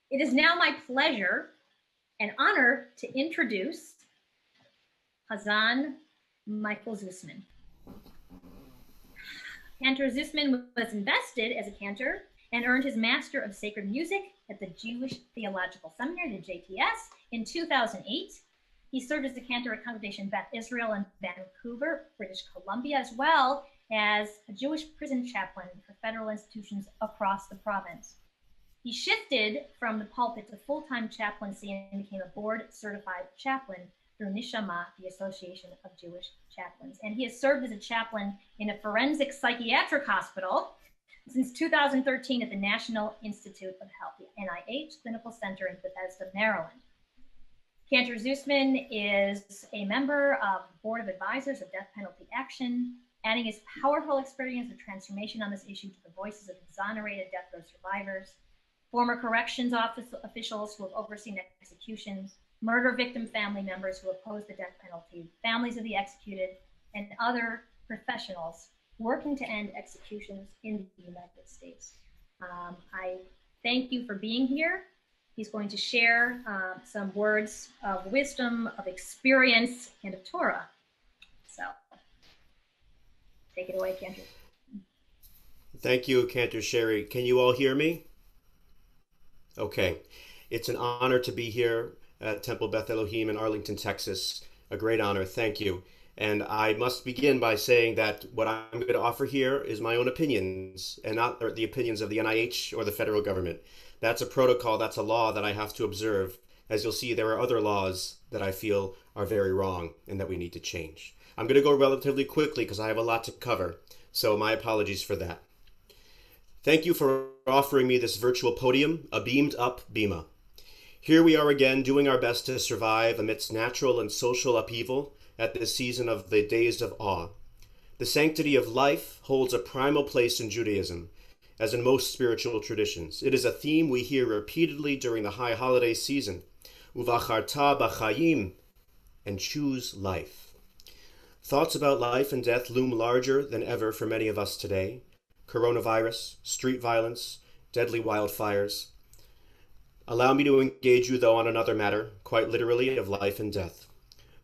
It is now my pleasure and honor to introduce Cantor Michael Zoosman. Cantor Zoosman was invested as a cantor and earned his Master of Sacred Music at the Jewish Theological Seminary, the JTS, in 2008. He served as a cantor at Congregation Beth Israel in Vancouver, British Columbia, as well as a Jewish prison chaplain for federal institutions across the province. He shifted from the pulpit to full-time chaplaincy and became a board-certified chaplain through Nishama, the Association of Jewish Chaplains. And he has served as a chaplain in a forensic psychiatric hospital since 2013 at the National Institute of Health, the NIH Clinical Center in Bethesda, Maryland. Cantor Zoosman is a member of the Board of Advisors of Death Penalty Action, adding his powerful experience of transformation on this issue to the voices of exonerated death row survivors, former corrections officials who have overseen executions, murder victim family members who oppose the death penalty, families of the executed, and other professionals working to end executions in the United States. I thank you for being here. He's going to share some words of wisdom, of experience, and of Torah. So, take it away, Cantor. Thank you, Cantor Sherry. Can you all hear me? Okay. It's an honor to be here at Temple Beth Elohim in Arlington, Texas. A great honor. Thank you. And I must begin by saying that what I'm going to offer here is my own opinions and not the opinions of the NIH or the federal government. That's a protocol, that's a law that I have to observe. As you'll see, there are other laws that I feel are very wrong and that we need to change. I'm going to go relatively quickly because I have a lot to cover, so my apologies for that. Thank you for offering me this virtual podium, a beamed up bima. Here we are again doing our best to survive amidst natural and social upheaval at this season of the Days of Awe. The sanctity of life holds a primal place in Judaism, as in most spiritual traditions. It is a theme we hear repeatedly during the high holiday season. Uvacharta b'chayim, and choose life. Thoughts about life and death loom larger than ever for many of us today. Coronavirus, street violence, deadly wildfires. Allow me to engage you, though, on another matter, quite literally of life and death,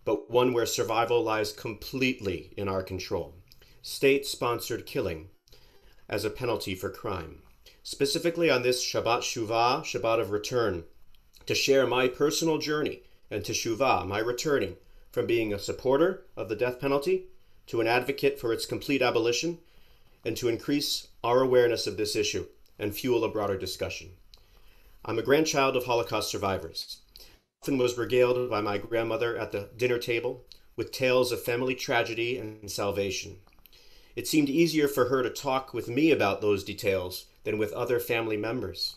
but one where survival lies completely in our control. State-sponsored killing as a penalty for crime. Specifically on this Shabbat Shuvah, Shabbat of Return, to share my personal journey and Teshuvah, my returning from being a supporter of the death penalty to an advocate for its complete abolition, and to increase our awareness of this issue and fuel a broader discussion. I'm a grandchild of Holocaust survivors. Often was regaled by my grandmother at the dinner table with tales of family tragedy and salvation. It seemed easier for her to talk with me about those details than with other family members,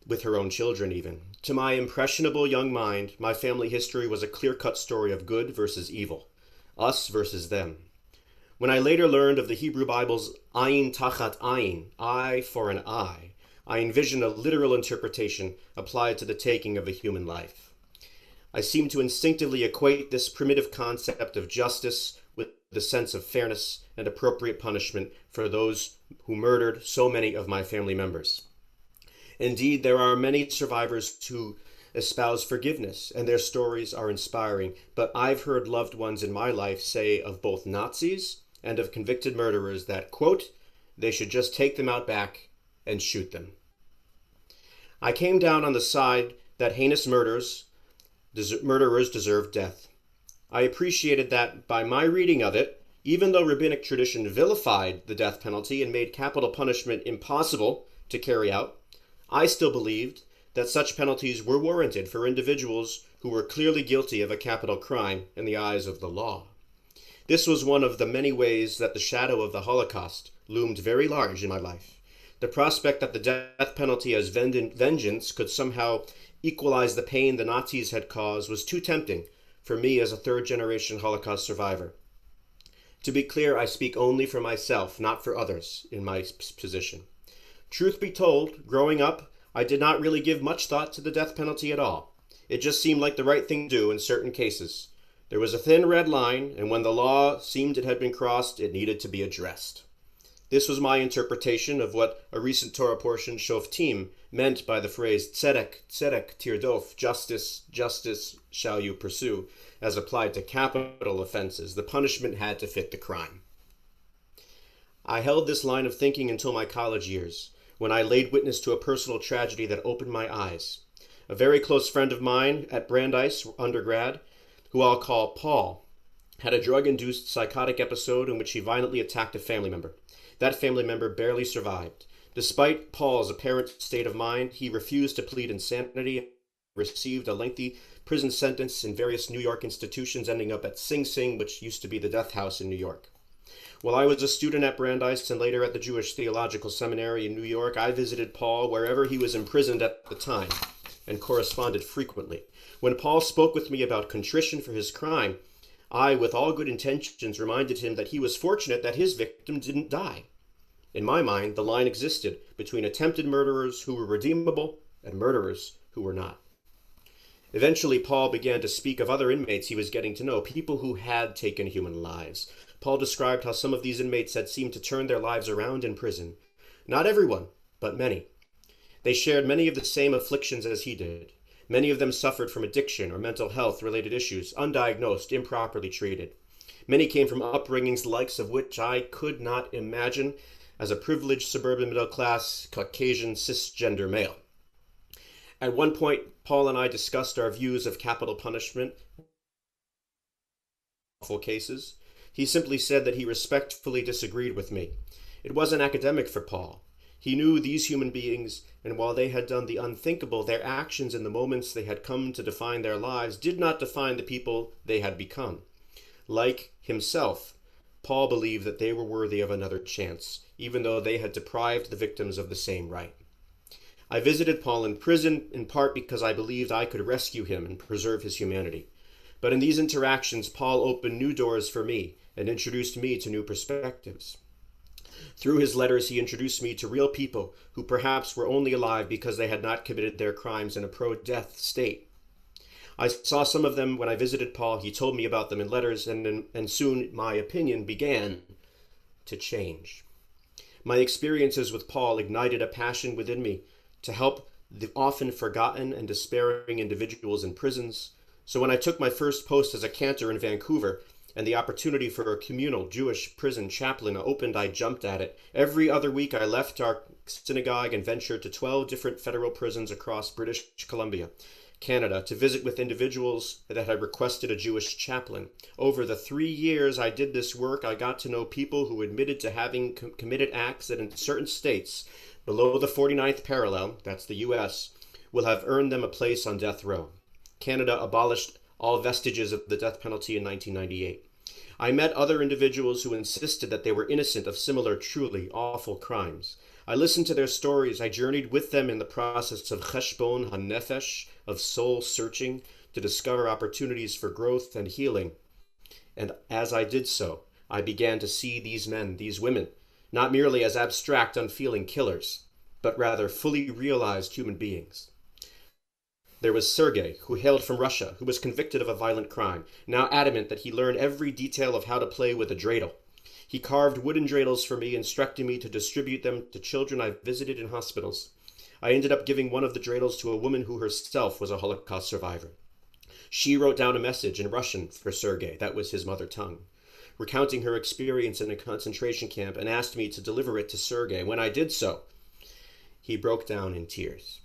with her own children even. To my impressionable young mind, my family history was a clear-cut story of good versus evil, us versus them. When I later learned of the Hebrew Bible's ayin tachat ayin, eye for an eye, I envisioned a literal interpretation applied to the taking of a human life. I seem to instinctively equate this primitive concept of justice with the sense of fairness and appropriate punishment for those who murdered so many of my family members. Indeed, there are many survivors who espouse forgiveness, and their stories are inspiring, but I've heard loved ones in my life say of both Nazis and of convicted murderers that, quote, they should just take them out back and shoot them. I came down on the side that heinous murderers deserve death. I appreciated that by my reading of it, even though rabbinic tradition vilified the death penalty and made capital punishment impossible to carry out, I still believed that such penalties were warranted for individuals who were clearly guilty of a capital crime in the eyes of the law. This was one of the many ways that the shadow of the Holocaust loomed very large in my life. The prospect that the death penalty as vengeance could somehow equalize the pain the Nazis had caused was too tempting for me as a third-generation Holocaust survivor. To be clear, I speak only for myself, not for others, in my position. Truth be told, growing up, I did not really give much thought to the death penalty at all. It just seemed like the right thing to do in certain cases. There was a thin red line, and when the law seemed it had been crossed, it needed to be addressed. This was my interpretation of what a recent Torah portion, Shoftim, meant by the phrase tzedek, tzedek tirdof, justice, justice shall you pursue, as applied to capital offenses. The punishment had to fit the crime. I held this line of thinking until my college years, when I laid witness to a personal tragedy that opened my eyes. A very close friend of mine at Brandeis undergrad, who I'll call Paul, had a drug-induced psychotic episode in which he violently attacked a family member. That family member barely survived. Despite Paul's apparent state of mind, he refused to plead insanity and received a lengthy prison sentence in various New York institutions, ending up at Sing Sing, which used to be the death house in New York. While I was a student at Brandeis and later at the Jewish Theological Seminary in New York, I visited Paul wherever he was imprisoned at the time and corresponded frequently. When Paul spoke with me about contrition for his crime, I, with all good intentions, reminded him that he was fortunate that his victim didn't die. In my mind, the line existed between attempted murderers who were redeemable and murderers who were not. Eventually, Paul began to speak of other inmates he was getting to know, people who had taken human lives. Paul described how some of these inmates had seemed to turn their lives around in prison. Not everyone, but many. They shared many of the same afflictions as he did. Many of them suffered from addiction or mental health-related issues, undiagnosed, improperly treated. Many came from upbringings the likes of which I could not imagine as a privileged suburban middle-class, Caucasian, cisgender male. At one point, Paul and I discussed our views of capital punishment in awful cases. He simply said that he respectfully disagreed with me. It wasn't academic for Paul. He knew these human beings, and while they had done the unthinkable, their actions in the moments they had come to define their lives did not define the people they had become. Like himself, Paul believed that they were worthy of another chance, even though they had deprived the victims of the same right. I visited Paul in prison in part because I believed I could rescue him and preserve his humanity. But in these interactions, Paul opened new doors for me and introduced me to new perspectives. Through his letters, he introduced me to real people who perhaps were only alive because they had not committed their crimes in a pro-death state. I saw some of them when I visited Paul. He told me about them in letters, and soon my opinion began to change. My experiences with Paul ignited a passion within me to help the often forgotten and despairing individuals in prisons. So when I took my first post as a cantor in Vancouver, and the opportunity for a communal Jewish prison chaplain opened, I jumped at it. Every other week I left our synagogue and ventured to 12 different federal prisons across British Columbia, Canada, to visit with individuals that had requested a Jewish chaplain. Over the 3 years I did this work, I got to know people who admitted to having committed acts that in certain states, below the 49th parallel, that's the U.S., will have earned them a place on death row. Canada abolished all vestiges of the death penalty in 1998. I met other individuals who insisted that they were innocent of similar truly awful crimes. I listened to their stories. I journeyed with them in the process of cheshbon hanefesh, of soul searching, to discover opportunities for growth and healing. And as I did so, I began to see these men, these women, not merely as abstract, unfeeling killers, but rather fully realized human beings. There was Sergei, who hailed from Russia, who was convicted of a violent crime, now adamant that he learn every detail of how to play with a dreidel. He carved wooden dreidels for me, instructing me to distribute them to children I visited in hospitals. I ended up giving one of the dreidels to a woman who herself was a Holocaust survivor. She wrote down a message in Russian for Sergei, that was his mother tongue, recounting her experience in a concentration camp, and asked me to deliver it to Sergei. When I did so, he broke down in tears.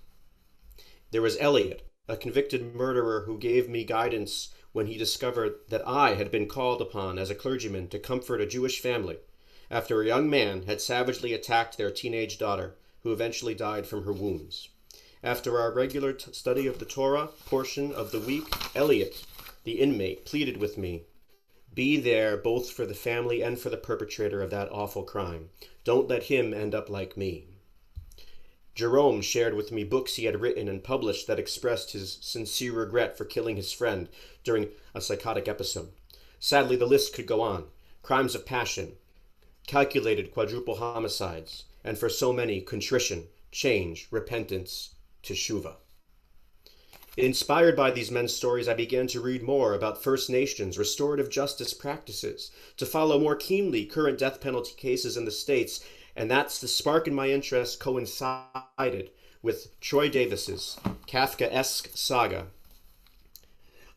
There was Elliot, a convicted murderer who gave me guidance when he discovered that I had been called upon as a clergyman to comfort a Jewish family after a young man had savagely attacked their teenage daughter, who eventually died from her wounds. After our regular study of the Torah portion of the week, Elliot, the inmate, pleaded with me, "Be there both for the family and for the perpetrator of that awful crime. Don't let him end up like me." Jerome shared with me books he had written and published that expressed his sincere regret for killing his friend during a psychotic episode. Sadly, the list could go on. Crimes of passion, calculated quadruple homicides, and for so many, contrition, change, repentance, teshuva. Inspired by these men's stories, I began to read more about First Nations restorative justice practices, to follow more keenly current death penalty cases in the States, and that's the spark in my interest coincided with Troy Davis's Kafkaesque saga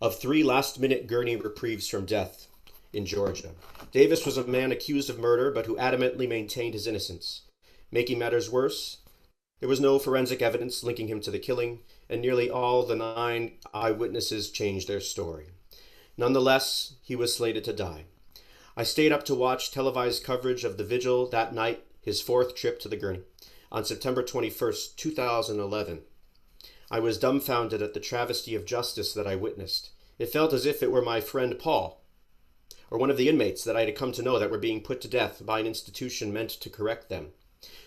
of 3 last-minute gurney reprieves from death in Georgia. Davis was a man accused of murder, but who adamantly maintained his innocence. Making matters worse, there was no forensic evidence linking him to the killing, and nearly all the 9 eyewitnesses changed their story. Nonetheless, he was slated to die. I stayed up to watch televised coverage of the vigil that night, his 4th trip to the gurney, on September 21st, 2011. I was dumbfounded at the travesty of justice that I witnessed. It felt as if it were my friend Paul, or one of the inmates that I had come to know that were being put to death by an institution meant to correct them.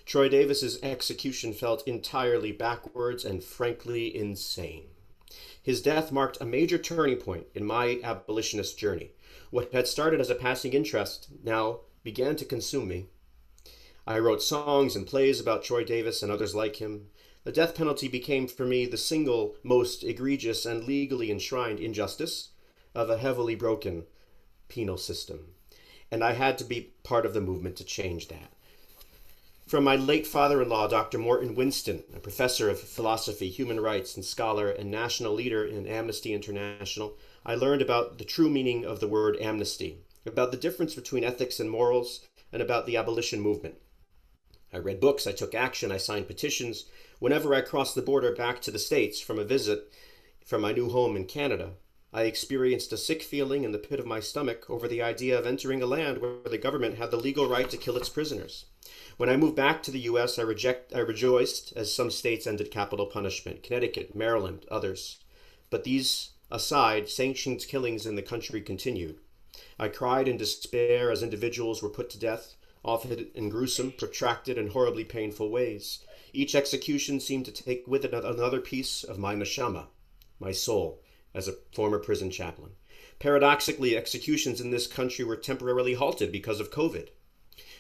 Troy Davis's execution felt entirely backwards and frankly insane. His death marked a major turning point in my abolitionist journey. What had started as a passing interest now began to consume me. I wrote songs and plays about Troy Davis and others like him. The death penalty became for me the single most egregious and legally enshrined injustice of a heavily broken penal system, and I had to be part of the movement to change that. From my late father-in-law, Dr. Morton Winston, a professor of philosophy, human rights, and scholar and national leader in Amnesty International, I learned about the true meaning of the word amnesty, about the difference between ethics and morals, and about the abolition movement. I read books, I took action, I signed petitions. Whenever I crossed the border back to the States from a visit from my new home in Canada, I experienced a sick feeling in the pit of my stomach over the idea of entering a land where the government had the legal right to kill its prisoners. When I moved back to the U.S., I rejoiced as some states ended capital punishment, Connecticut, Maryland, others. But these aside, sanctioned killings in the country continued. I cried in despair as individuals were put to death, often in gruesome, protracted, and horribly painful ways. Each execution seemed to take with it another piece of my neshama, my soul, as a former prison chaplain. Paradoxically, executions in this country were temporarily halted because of COVID.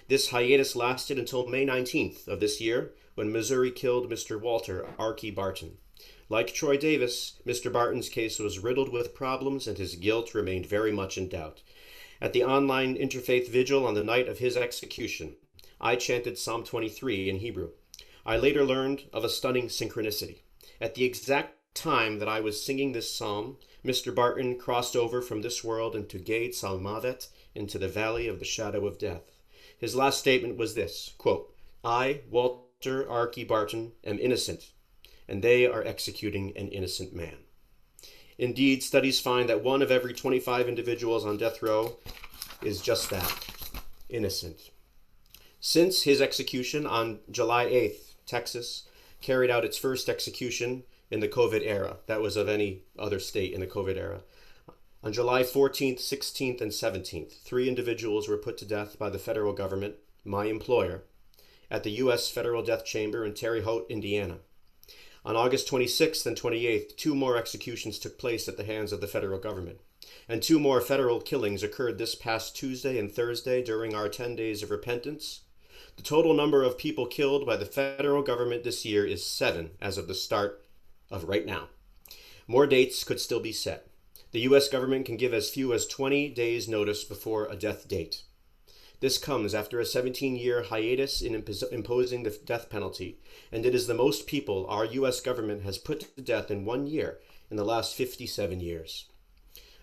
This hiatus lasted until May 19th of this year, when Missouri killed Mr. Walter Archie Barton. Like Troy Davis, Mr. Barton's case was riddled with problems, and his guilt remained very much in doubt. At the online interfaith vigil on the night of his execution, I chanted Psalm 23 in Hebrew. I later learned of a stunning synchronicity. At the exact time that I was singing this psalm, Mr. Barton crossed over from this world into Gate Salmavet, into the valley of the shadow of death. His last statement was this, quote, I, Walter Archie Barton, am innocent, and they are executing an innocent man. Indeed, studies find that 1 of every 25 individuals on death row is just that, innocent. Since his execution on July 8th, Texas carried out its first execution in the COVID era. That was of any other state in the COVID era. On July 14th, 16th, and 17th, 3 individuals were put to death by the federal government, my employer, at the U.S. Federal Death Chamber in Terre Haute, Indiana. On August 26th and 28th, 2 more executions took place at the hands of the federal government, and 2 more federal killings occurred this past Tuesday and Thursday during our 10 days of repentance. The total number of people killed by the federal government this year is 7 as of the start of right now. More dates could still be set. The U.S. government can give as few as 20 days notice before a death date. This comes after a 17-year hiatus in imposing the death penalty, and it is the most people our U.S. government has put to death in 1 year in the last 57 years.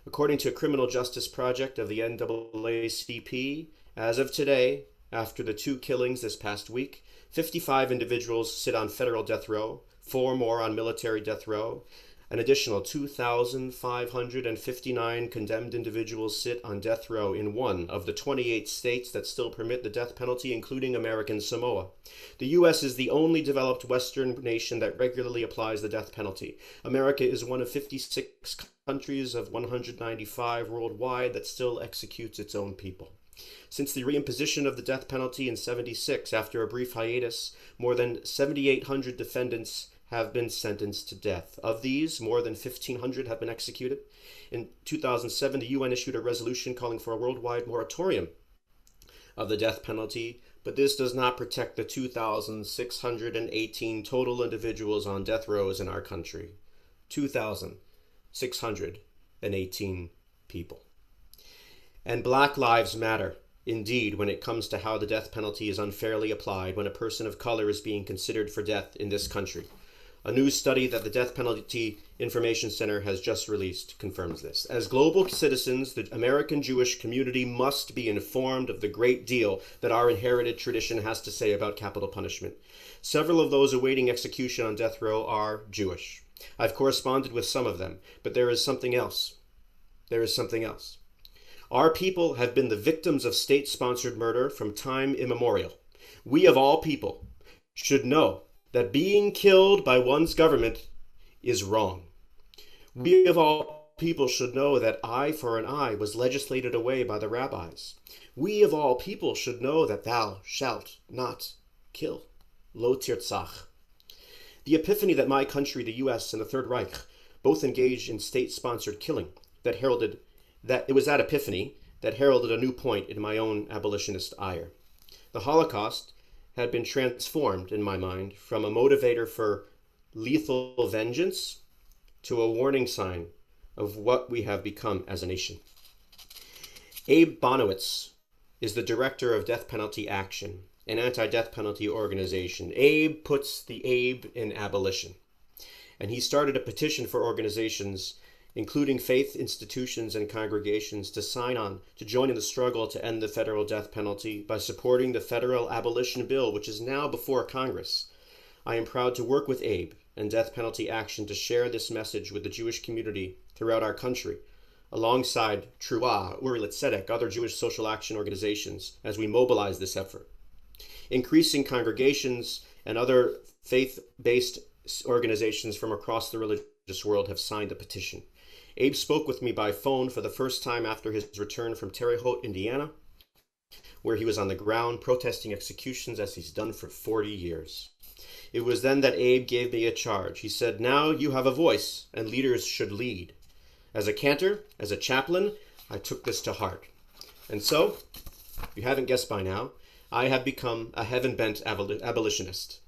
According to a criminal justice project of the NAACP, as of today, after the 2 killings this past week, 55 individuals sit on federal death row, 4 more on military death row. An additional 2,559 condemned individuals sit on death row in 1 of the 28 states that still permit the death penalty, including American Samoa. The U.S. is the only developed Western nation that regularly applies the death penalty. America is one of 56 countries of 195 worldwide that still executes its own people. Since the reimposition of the death penalty in '76, after a brief hiatus, more than 7,800 defendants have been sentenced to death. Of these, more than 1,500 have been executed. In 2007, the UN issued a resolution calling for a worldwide moratorium of the death penalty, but this does not protect the 2,618 total individuals on death rows in our country. 2,618 people. And Black Lives Matter, indeed, when it comes to how the death penalty is unfairly applied when a person of color is being considered for death in this country. A new study that the Death Penalty Information Center has just released confirms this. As global citizens, the American Jewish community must be informed of the great deal that our inherited tradition has to say about capital punishment. Several of those awaiting execution on death row are Jewish. I've corresponded with some of them, but there is something else. There is something else. Our people have been the victims of state-sponsored murder from time immemorial. We, of all people, should know that being killed by one's government is wrong. We of all people should know that eye for an eye was legislated away by the rabbis. We of all people should know that thou shalt not kill. Lo tirtzach. The epiphany that my country, the U.S., and the Third Reich both engaged in state-sponsored killing it was that epiphany that heralded a new point in my own abolitionist ire. The Holocaust had been transformed, in my mind, from a motivator for lethal vengeance to a warning sign of what we have become as a nation. Abe Bonowitz is the director of Death Penalty Action, an anti-death penalty organization. Abe puts the Abe in abolition. And he started a petition for organizations, including faith institutions and congregations, to sign on to join in the struggle to end the federal death penalty by supporting the federal abolition bill, which is now before Congress. I am proud to work with Abe and Death Penalty Action to share this message with the Jewish community throughout our country, alongside Truah, Uri L'Tzedek, other Jewish social action organizations, as we mobilize this effort. Increasing congregations and other faith-based organizations from across the religious world have signed the petition. Abe spoke with me by phone for the first time after his return from Terre Haute, Indiana, where he was on the ground protesting executions as he's done for 40 years. It was then that Abe gave me a charge. He said, "Now you have a voice, and leaders should lead." As a cantor, as a chaplain, I took this to heart. And so, if you haven't guessed by now, I have become a heaven-bent abolitionist.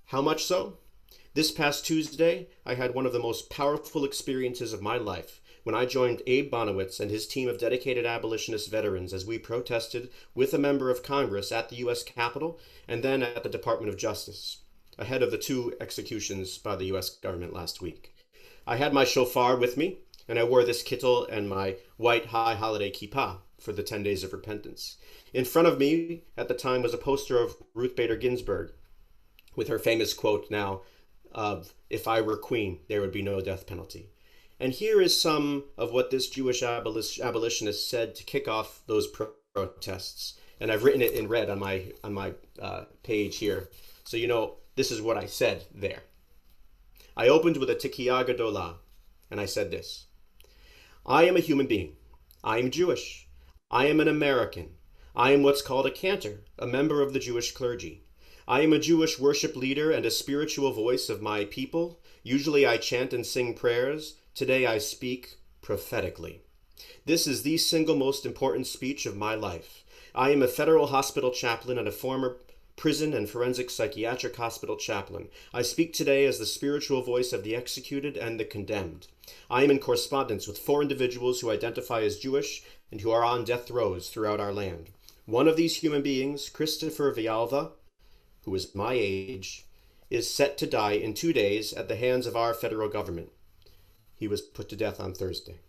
How much so? This past Tuesday, I had one of the most powerful experiences of my life when I joined Abe Bonowitz and his team of dedicated abolitionist veterans as we protested with a member of Congress at the U.S. Capitol and then at the Department of Justice, ahead of the 2 executions by the U.S. government last week. I had my shofar with me, and I wore this kittel and my white high holiday kippah for the 10 days of repentance. In front of me at the time was a poster of Ruth Bader Ginsburg with her famous quote now of, "If I were queen, there would be no death penalty." And here is some of what this Jewish abolitionist said to kick off those protests. And I've written it in red on my page here. So you know, this is what I said there. I opened with a Tikiyah Gedolah, and I said this: I am a human being. I am Jewish. I am an American. I am what's called a cantor, a member of the Jewish clergy. I am a Jewish worship leader and a spiritual voice of my people. Usually I chant and sing prayers. Today I speak prophetically. This is the single most important speech of my life. I am a federal hospital chaplain and a former prison and forensic psychiatric hospital chaplain. I speak today as the spiritual voice of the executed and the condemned. I am in correspondence with 4 individuals who identify as Jewish and who are on death rows throughout our land. One of these human beings, Christopher Vialva, who is my age, is set to die in 2 days at the hands of our federal government. He was put to death on Thursday.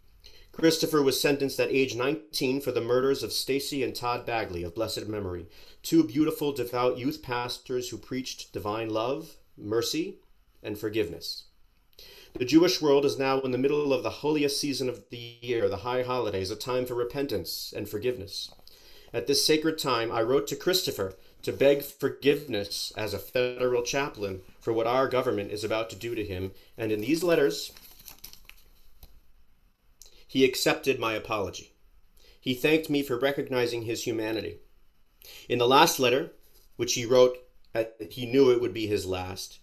Christopher was sentenced at age 19 for the murders of Stacy and Todd Bagley of blessed memory, 2 beautiful, devout youth pastors who preached divine love, mercy, and forgiveness. The Jewish world is now in the middle of the holiest season of the year, the high holidays, a time for repentance and forgiveness. At this sacred time, I wrote to Christopher to beg forgiveness as a federal chaplain for what our government is about to do to him, and in these letters, he accepted my apology. He thanked me for recognizing his humanity. In the last letter, which he wrote, he knew it would be his last,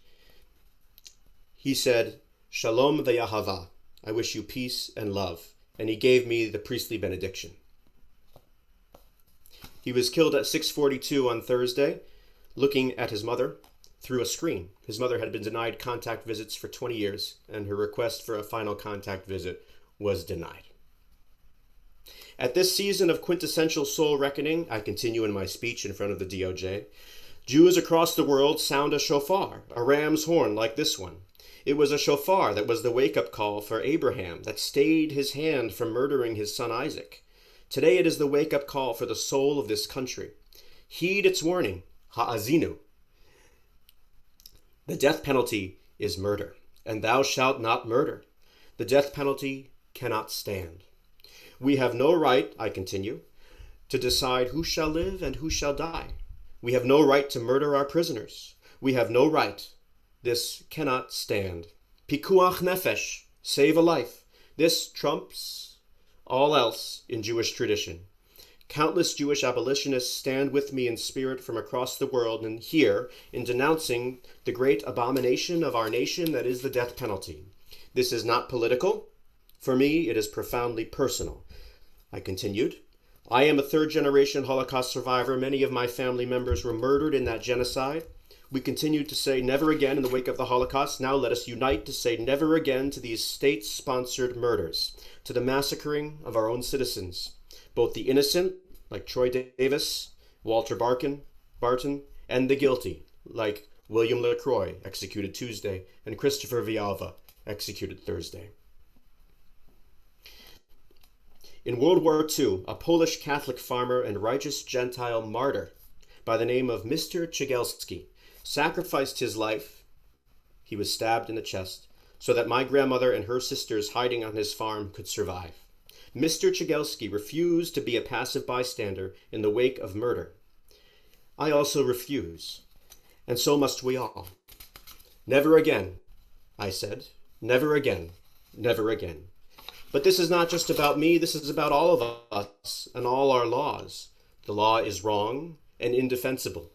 he said, "Shalom v'yahava, I wish you peace and love," and he gave me the priestly benediction. He was killed at 6:42 on Thursday, looking at his mother through a screen. His mother had been denied contact visits for 20 years, and her request for a final contact visit was denied. At this season of quintessential soul reckoning, I continue in my speech in front of the DOJ, Jews across the world sound a shofar, a ram's horn like this one. It was a shofar that was the wake-up call for Abraham, that stayed his hand from murdering his son Isaac. Today it is the wake-up call for the soul of this country. Heed its warning, ha'azinu. The death penalty is murder, and thou shalt not murder. The death penalty cannot stand. We have no right, I continue, to decide who shall live and who shall die. We have no right to murder our prisoners. We have no right. This cannot stand. Pikuach nefesh, save a life. This trumps all else in Jewish tradition. Countless Jewish abolitionists stand with me in spirit from across the world and here in denouncing the great abomination of our nation that is the death penalty. This is not political. For me, it is profoundly personal. I continued. I am a third-generation Holocaust survivor. Many of my family members were murdered in that genocide. We continued to say never again in the wake of the Holocaust. Now let us unite to say never again to these state-sponsored murders, to the massacring of our own citizens, both the innocent, like Troy Davis, Walter Barton, and the guilty, like William LaCroix, executed Tuesday, and Christopher Villalva, executed Thursday. In World War II, a Polish Catholic farmer and righteous Gentile martyr by the name of Mr. Cegielski sacrificed his life. He was stabbed in the chest so that my grandmother and her sisters hiding on his farm could survive. Mr. Cegielski refused to be a passive bystander in the wake of murder. I also refuse, and so must we all. Never again, I said. Never again. Never again. But this is not just about me, this is about all of us and all our laws. The law is wrong and indefensible.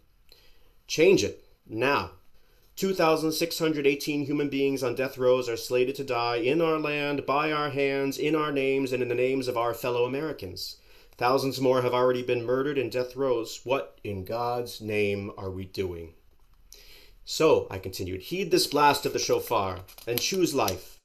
Change it, now. 2,618 human beings on death rows are slated to die in our land, by our hands, in our names, and in the names of our fellow Americans. Thousands more have already been murdered in death rows. What in God's name are we doing? So, I continued, heed this blast of the shofar and choose life.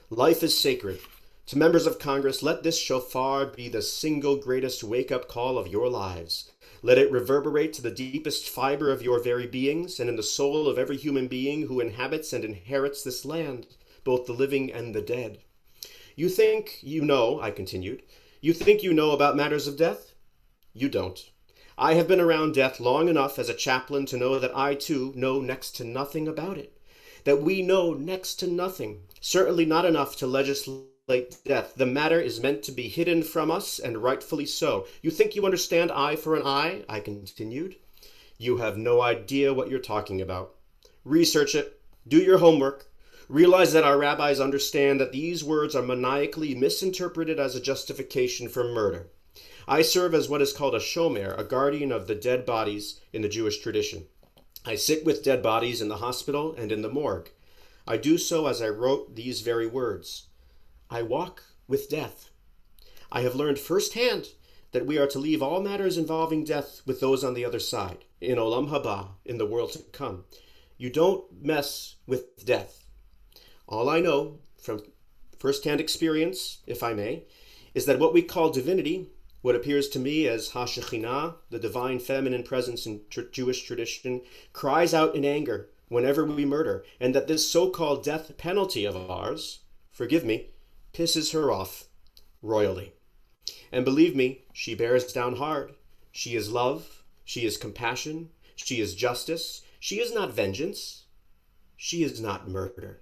Life is sacred. To members of Congress, let this shofar be the single greatest wake-up call of your lives. Let it reverberate to the deepest fiber of your very beings and in the soul of every human being who inhabits and inherits this land, both the living and the dead. You think you know, I continued, you think you know about matters of death? You don't. I have been around death long enough as a chaplain to know that I, too, know next to nothing about it. That we know next to nothing, certainly not enough to legislate death. The matter is meant to be hidden from us, and rightfully so. You think you understand eye for an eye? I continued. You have no idea what you're talking about. Research it. Do your homework. Realize that our rabbis understand that these words are maniacally misinterpreted as a justification for murder. I serve as what is called a shomer, a guardian of the dead bodies in the Jewish tradition. I sit with dead bodies in the hospital and in the morgue. I do so as I wrote these very words. I walk with death. I have learned firsthand that we are to leave all matters involving death with those on the other side, in Olam Haba, in the world to come. You don't mess with death. All I know from firsthand experience, if I may, is that what we call divinity, what appears to me as HaShekhinah, the divine feminine presence in Jewish tradition, cries out in anger whenever we murder, and that this so-called death penalty of ours, forgive me, pisses her off royally. And believe me, she bears down hard. She is love. She is compassion. She is justice. She is not vengeance. She is not murder.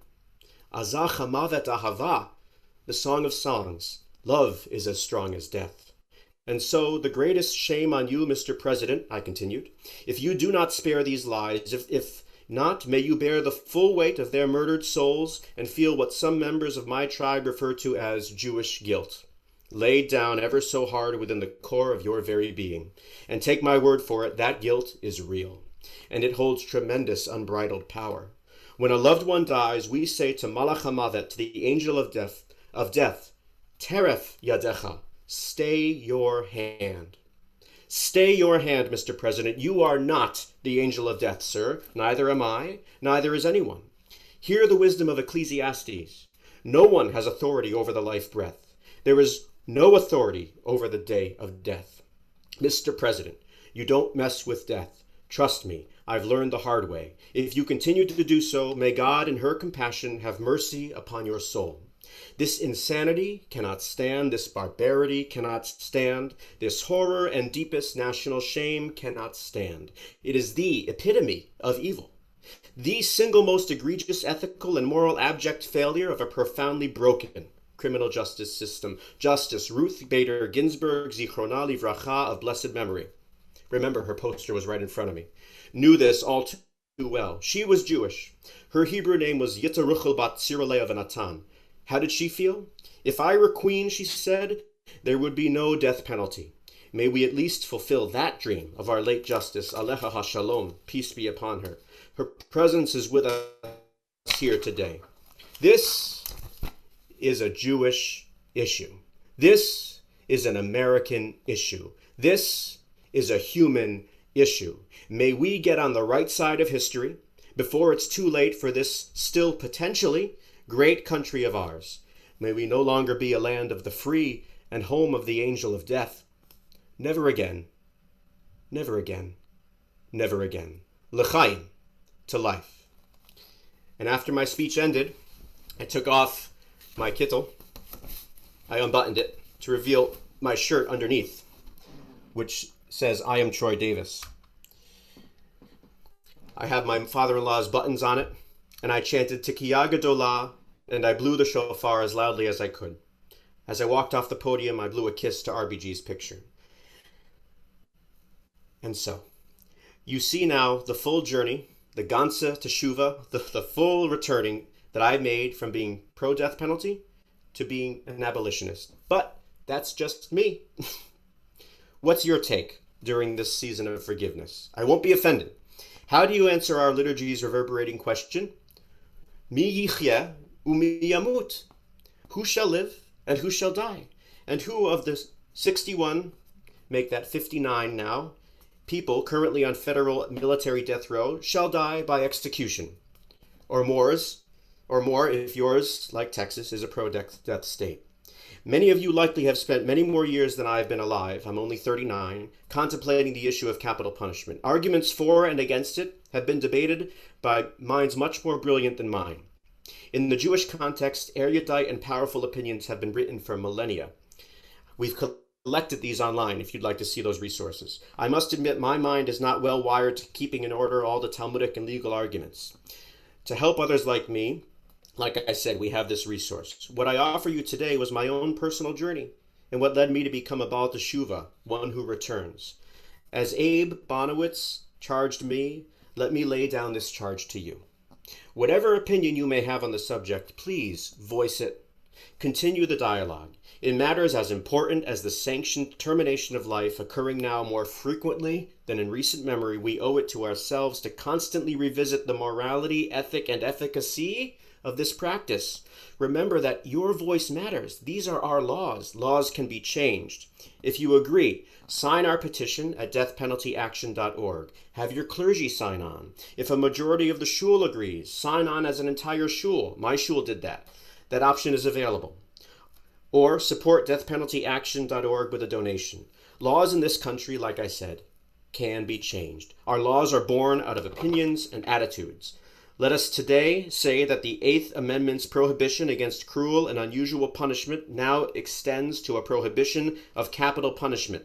Azah chamavet ahava, the Song of Songs. Love is as strong as death. And so the greatest shame on you, Mr. President, I continued, if you do not spare these lives, if not, may you bear the full weight of their murdered souls and feel what some members of my tribe refer to as Jewish guilt, laid down ever so hard within the core of your very being. And take my word for it, that guilt is real, and it holds tremendous unbridled power. When a loved one dies, we say to Malach HaMavet, to the angel of death, Teref yadecha, stay your hand. Stay your hand, Mr. President. You are not the angel of death, sir. Neither am I. Neither is anyone. Hear the wisdom of Ecclesiastes. No one has authority over the life breath. There is no authority over the day of death. Mr. President, you don't mess with death. Trust me, I've learned the hard way. If you continue to do so, may God in her compassion have mercy upon your soul. This insanity cannot stand, this barbarity cannot stand, this horror and deepest national shame cannot stand. It is the epitome of evil, the single most egregious ethical and moral abject failure of a profoundly broken criminal justice system. Justice Ruth Bader Ginsburg, Zichrona Livracha, of blessed memory. Remember, her poster was right in front of me. Knew this all too well. She was Jewish. Her Hebrew name was Yitaruchel bat Tziralei of Natan. How did she feel? If I were queen, she said, there would be no death penalty. May we at least fulfill that dream of our late Justice, Alecha HaShalom, peace be upon her. Her presence is with us here today. This is a Jewish issue. This is an American issue. This is a human issue. May we get on the right side of history before it's too late for this still potentially great country of ours. May we no longer be a land of the free and home of the angel of death. Never again. Never again. Never again. L'chaim, to life. And after my speech ended, I took off my kittel. I unbuttoned it to reveal my shirt underneath, which says, I am Troy Davis. I have my father-in-law's buttons on it, and I chanted Tikiyah Gedolah, and I blew the shofar as loudly as I could. As I walked off the podium, I blew a kiss to RBG's picture. And so, you see now the full journey, the ganze teshuva, the full returning that I made from being pro-death penalty to being an abolitionist. But that's just me. What's your take during this season of forgiveness? I won't be offended. How do you answer our liturgy's reverberating question? Mi yichye u'mi yamut. Who shall live and who shall die? And who of the 61, make that 59 now, people currently on federal military death row shall die by execution? Or more if yours, like Texas, is a pro-death state. Many of you likely have spent many more years than I have been alive, I'm only 39, contemplating the issue of capital punishment. Arguments for and against it have been debated by minds much more brilliant than mine. In the Jewish context, erudite and powerful opinions have been written for millennia. We've collected these online if you'd like to see those resources. I must admit my mind is not well wired to keeping in order all the Talmudic and legal arguments. To help others like me, like I said, we have this resource. What I offer you today was my own personal journey and what led me to become a Baal Teshuvah, one who returns. As Abe Bonowitz charged me, let me lay down this charge to you. Whatever opinion you may have on the subject, please voice it. Continue the dialogue. In matters as important as the sanctioned termination of life, occurring now more frequently than in recent memory, we owe it to ourselves to constantly revisit the morality, ethic, and efficacy of this practice. Remember that your voice matters. These are our laws. Laws can be changed. If you agree, sign our petition at deathpenaltyaction.org. Have your clergy sign on. If a majority of the shul agrees, sign on as an entire shul. My shul did that. That option is available. Or support deathpenaltyaction.org with a donation. Laws in this country, like I said, can be changed. Our laws are born out of opinions and attitudes. Let us today say that the Eighth Amendment's prohibition against cruel and unusual punishment now extends to a prohibition of capital punishment.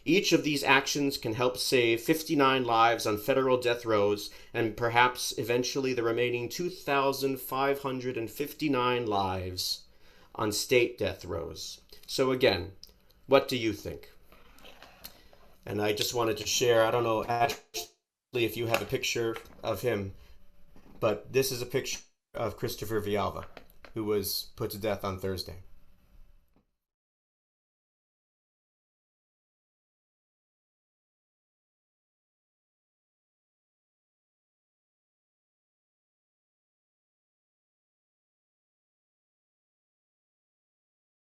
Each of these actions can help save 59 lives on federal death rows and perhaps eventually the remaining 2,559 lives on state death rows. So again, what do you think? And I just wanted to share, I don't know actually if you have a picture of him, but this is a picture of Christopher Villalba, who was put to death on Thursday.